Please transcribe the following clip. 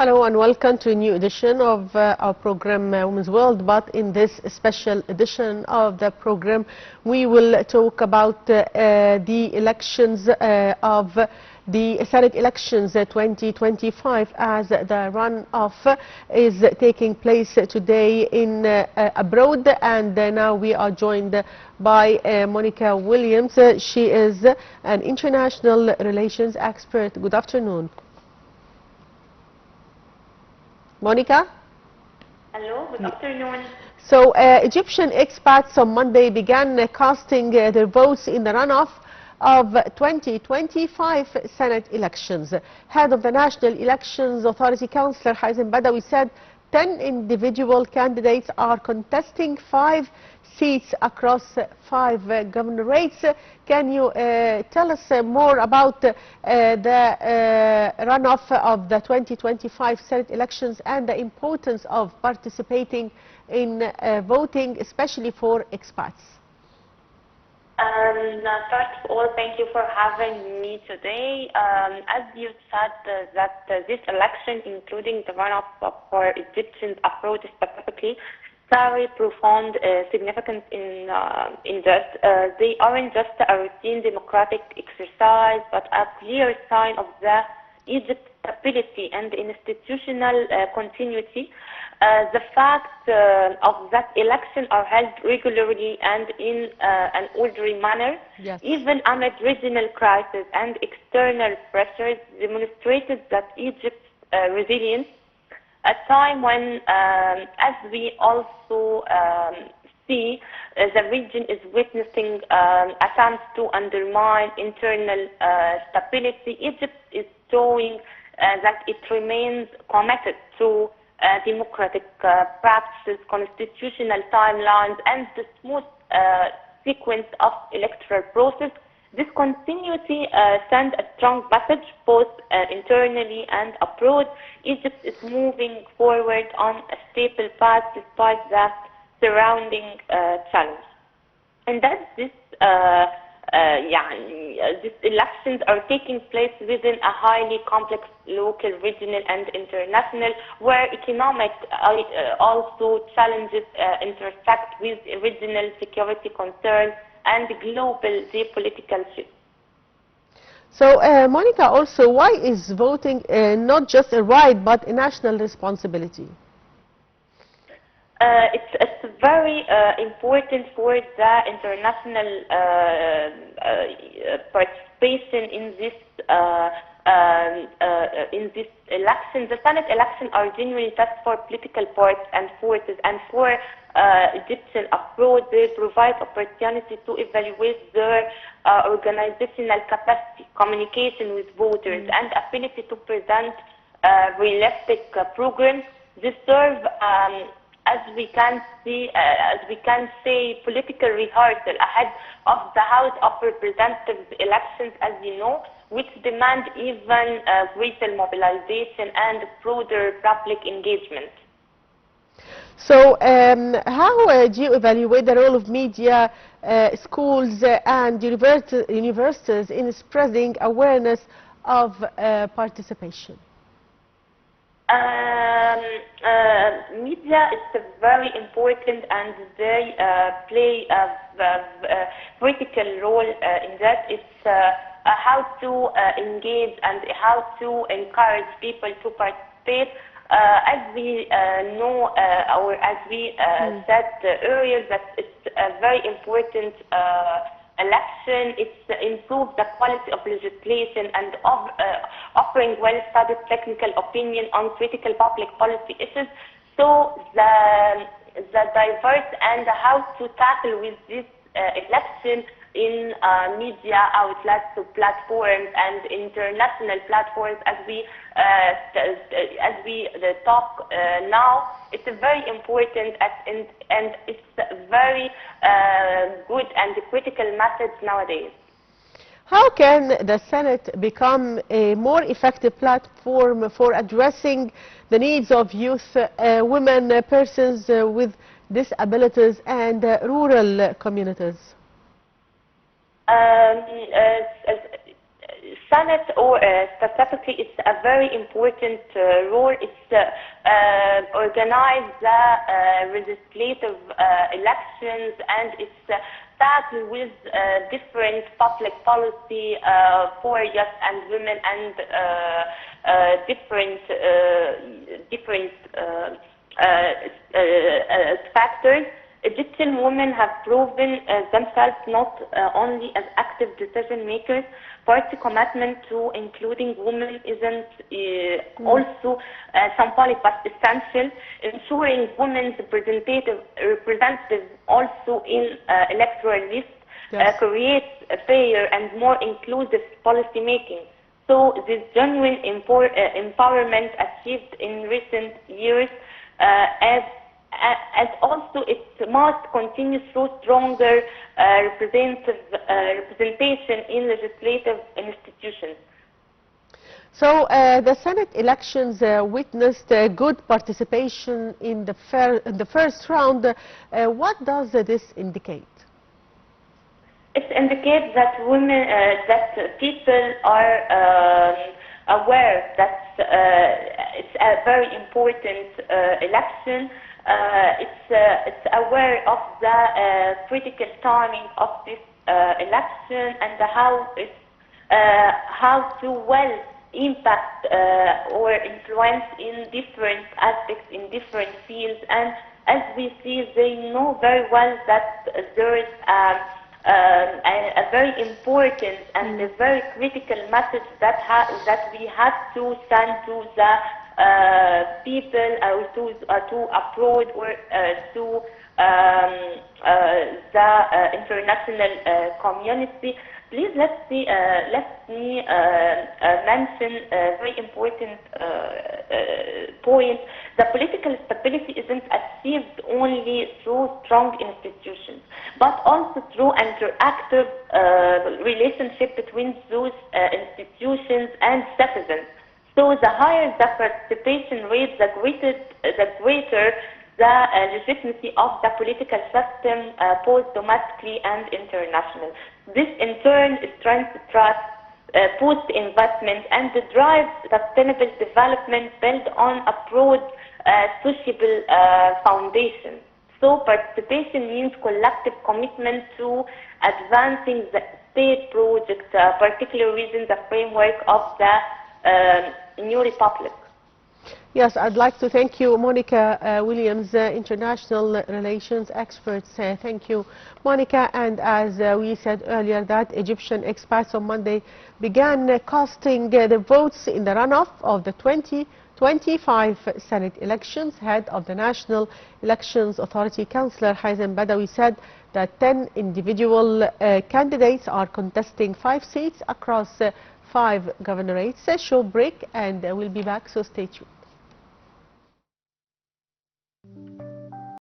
Hello and welcome to a new edition of our program Women's World. But in this special edition of the program, we will talk about the elections of the Senate elections 2025, as the runoff is taking place today in abroad. And now we are joined by Monica Williams. She is an international relations expert. Good afternoon. Monica? Hello, good afternoon. So, Egyptian expats on Monday began casting their votes in the runoff of 2025 Senate elections. Head of the National Elections Authority, Councillor Haizem Badawi, said 10 individual candidates are contesting 5 seats across 5 governorates. Can you tell us more about the runoff of the 2025 Senate elections and the importance of participating in voting, especially for expats? First of all, thank you for having me today. As you said, that this election, including the runoff for Egyptians abroad specifically, very profound significance in this. They aren't just a routine democratic exercise, but a clear sign of the Egypt's stability and institutional continuity. The fact of that election are held regularly and in an orderly manner, yes, even amid regional crisis and external pressures, demonstrated that Egypt's resilience, a time when, as we also see, the region is witnessing attempts to undermine internal stability. Egypt is showing that it remains committed to democratic practices, constitutional timelines, and the smooth sequence of electoral process. This continuity sends a strong message both internally and abroad. Egypt is moving forward on a stable path despite the surrounding challenge. And that these elections are taking place within a highly complex local, regional, and international, where economic also challenges intersect with regional security concerns and global geopolitical shifts. So, Monica, also, why is voting not just a right but a national responsibility? It's very important for the international participation in this election. The Senate election are genuinely just for political parties and forces, and for Egyptian abroad. They provide opportunity to evaluate their organizational capacity, communication with voters, and ability to present realistic programs. They serve as we can say, political rehearsal ahead of the House of Representatives elections, as you know, which demand even greater mobilization and broader public engagement. So, how do you evaluate the role of media, schools, and universities in spreading awareness of participation? Media is very important, and they play a critical role in that. It's how to engage and how to encourage people to participate. As we know, or as we said earlier, that it's a very important election. It's improved the quality of legislation and offering well-studied technical opinion on critical public policy issues. So the diverse and how to tackle with this election in media outlets, so platforms and international platforms, as we talk now, it's a very important and it's a very good and critical message nowadays. How can the Senate become a more effective platform for addressing the needs of youth, women, persons with disabilities, and rural communities? Senate, or specifically, it's a very important role. It's organize the legislative elections, and it's tackle with different public policy for youth and women, and different factors. Egyptian women have proven themselves not only as active decision makers. Party commitment to including women isn't also symbolic but essential. Ensuring women's representatives also in electoral lists creates a fair and more inclusive policy making. So this genuine empowerment achieved in recent years as also it must continue through stronger representation in legislative institutions. So the Senate elections witnessed good participation in the first round. What does this indicate? It indicates that women, that people are aware that it's a very important election. It's aware of the critical timing of this election, and how to well impact or influence in different aspects, in different fields. And as we see, they know very well that there is a very important and a very critical message that we have to send to the people, to abroad, or to the international community. Please let me mention a very important point. The political stability isn't achieved only through strong institutions, but also through interactive relationship between those institutions and citizens. So the higher the participation rate, the greater the legitimacy of the political system, both domestically and international. This in turn strengthens trust, boosts investment, and drives sustainable development built on a broad sociable foundation. So participation means collective commitment to advancing the state project, particularly within the framework of the new republic. Yes, I'd like to thank you, Monica Williams, international relations expert. Thank you, Monica. And as we said earlier, that Egyptian expats on Monday began casting the votes in the runoff of the 2025 Senate elections. Head of the National Elections Authority, Councillor Haizem Badawi, said that 10 individual candidates are contesting 5 seats across 5 governorates. Short break, and we'll be back, so stay tuned.